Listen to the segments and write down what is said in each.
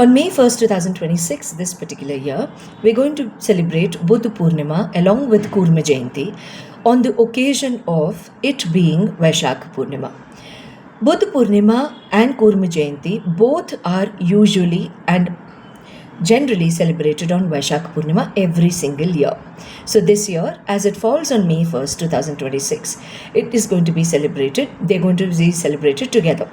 On May 1st, 2026, this particular year, we're going to celebrate Buddha Purnima along with Kurma Jayanti on the occasion of it being Vaishakh Purnima. Buddha Purnima and Kurma Jayanti both are usually and generally celebrated on Vaishakh Purnima every single year. So this year, as it falls on May 1st, 2026, it is going to be celebrated, they're going to be celebrated together.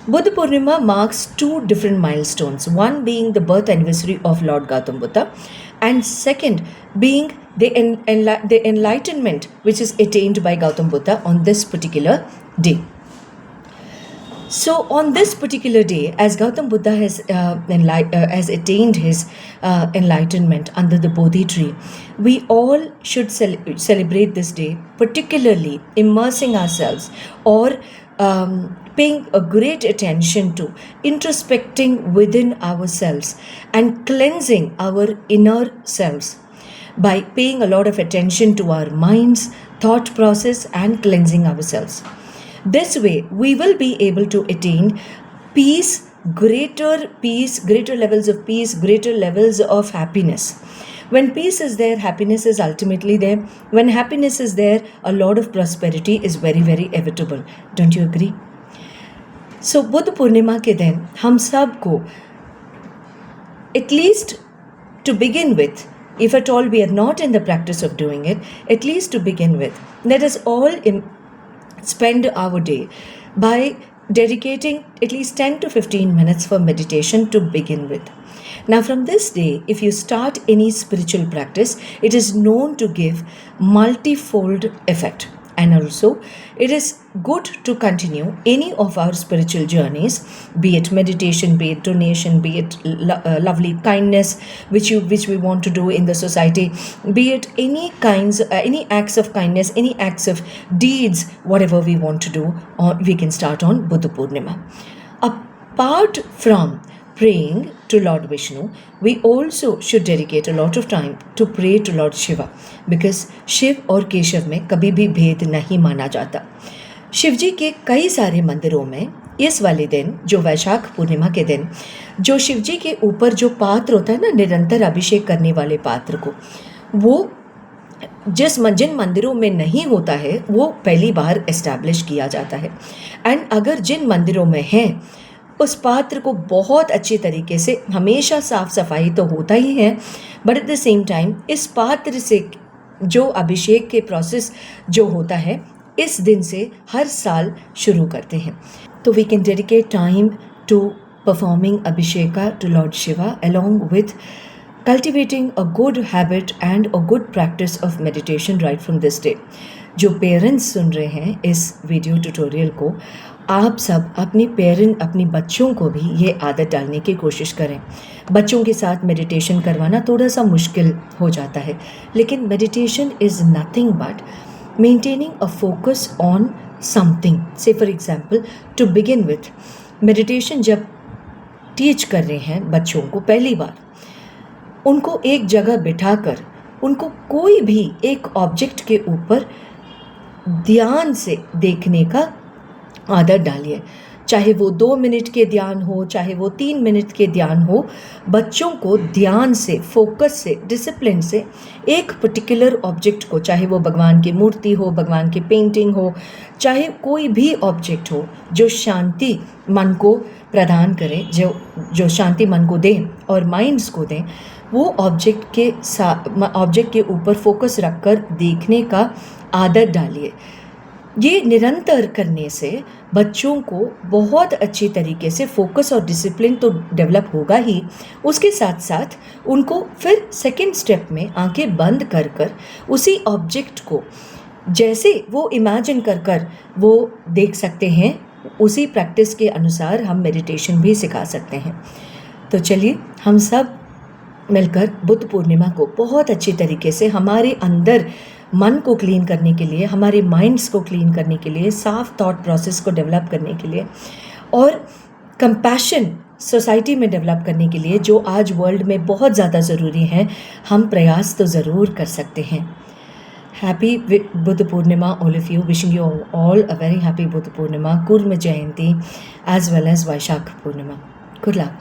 Buddha Purnima marks two different milestones, one being the birth anniversary of Lord Gautam Buddha and second being the enlightenment which is attained by Gautam Buddha on this particular day. So on this particular day, as Gautam Buddha has attained his enlightenment under the Bodhi tree, we all should celebrate this day, particularly immersing ourselves or paying a great attention to introspecting within ourselves and cleansing our inner selves by paying a lot of attention to our minds, thought process and cleansing ourselves. This way, we will be able to attain peace, greater levels of peace, greater levels of happiness. When peace is there, happiness is ultimately there. When happiness is there, a lot of prosperity is very, very inevitable. Don't you agree? So, Buddha Purnima के दिन हम सब को, at least to begin with, if at all we are not in the practice of doing it, at least to begin with, let us all spend our day by dedicating at least 10 to 15 minutes for meditation to begin with. Now from this day, if you start any spiritual practice, it is known to give multifold effect. And also, it is good to continue any of our spiritual journeys, be it meditation, be it donation, be it lovely kindness, which we want to do in the society, be it any acts of kindness, any acts of deeds, whatever we want to do, or we can start on Buddha Purnima. Apart from praying to Lord Vishnu, we also should dedicate a lot of time to pray to Lord Shiva, because Shiv और केशव में कभी भी भेद नहीं माना जाता. शिव जी के कई सारे मंदिरों में इस वाले दिन, जो वैशाख पूर्णिमा के दिन, जो शिव जी के ऊपर जो पात्र होता है ना, निरंतर अभिषेक करने वाले पात्र को, वो जिन मंदिरों में नहीं होता है वो पहली बार एस्टैब्लिश किया जाता है. एंड अगर जिन मंदिरों में है, उस पात्र को बहुत अच्छे तरीके से, हमेशा साफ सफाई तो होता ही है, but at the same time इस पात्र से जो अभिषेक के प्रोसेस जो होता है, इस दिन से हर साल शुरू करते हैं. तो we can dedicate time to performing abhisheka to lord Shiva along with cultivating a good habit and a good practice of meditation right from this day. जो पेरेंट्स सुन रहे हैं इस वीडियो ट्यूटोरियल को, आप सब अपनी बच्चों को भी ये आदत डालने की कोशिश करें. बच्चों के साथ मेडिटेशन करवाना थोड़ा सा मुश्किल हो जाता है, लेकिन meditation is nothing but maintaining a focus on something. Say for example, to begin with, meditation जब टीच कर रहे हैं बच्चों को पहली बार, उनको एक जगह बिठाकर उनको कोई भी एक ऑब्जेक्ट के ऊपर ध्यान से देखने का आदत डालिए. चाहे वो 2 मिनट के ध्यान हो, चाहे वो 3 मिनट के ध्यान हो, बच्चों को ध्यान से, फोकस से, डिसिप्लिन से एक पर्टिकुलर ऑब्जेक्ट को, चाहे वो भगवान की मूर्ति हो, भगवान की पेंटिंग हो, चाहे कोई भी ऑब्जेक्ट हो जो शांति मन को प्रदान करे, जो शांति मन को दें और माइंड्स को दें, वो ऑब्जेक्ट के ऊपर फोकस रखकर देखने का आदत डालिए. ये निरंतर करने से बच्चों को बहुत अच्छी तरीके से फोकस और डिसिप्लिन तो डेवलप होगा ही, उसके साथ साथ उनको फिर सेकंड स्टेप में आंखें बंद कर उसी ऑब्जेक्ट को जैसे वो इमेजिन कर वो देख सकते हैं. उसी प्रैक्टिस के अनुसार हम मेडिटेशन भी सिखा सकते हैं. तो चलिए हम सब मिलकर बुद्ध पूर्णिमा को बहुत अच्छी तरीके से हमारे अंदर मन को क्लीन करने के लिए, हमारे माइंड्स को क्लीन करने के लिए, साफ थॉट प्रोसेस को डेवलप करने के लिए और कंपैशन सोसाइटी में डेवलप करने के लिए, जो आज वर्ल्ड में बहुत ज़्यादा ज़रूरी है, हम प्रयास तो ज़रूर कर सकते हैं. Happy Buddha Purnima all of you. Wishing you all a very happy Buddha Purnima, Kurma Jayanti as well as Vaishakh Purnima. Good luck.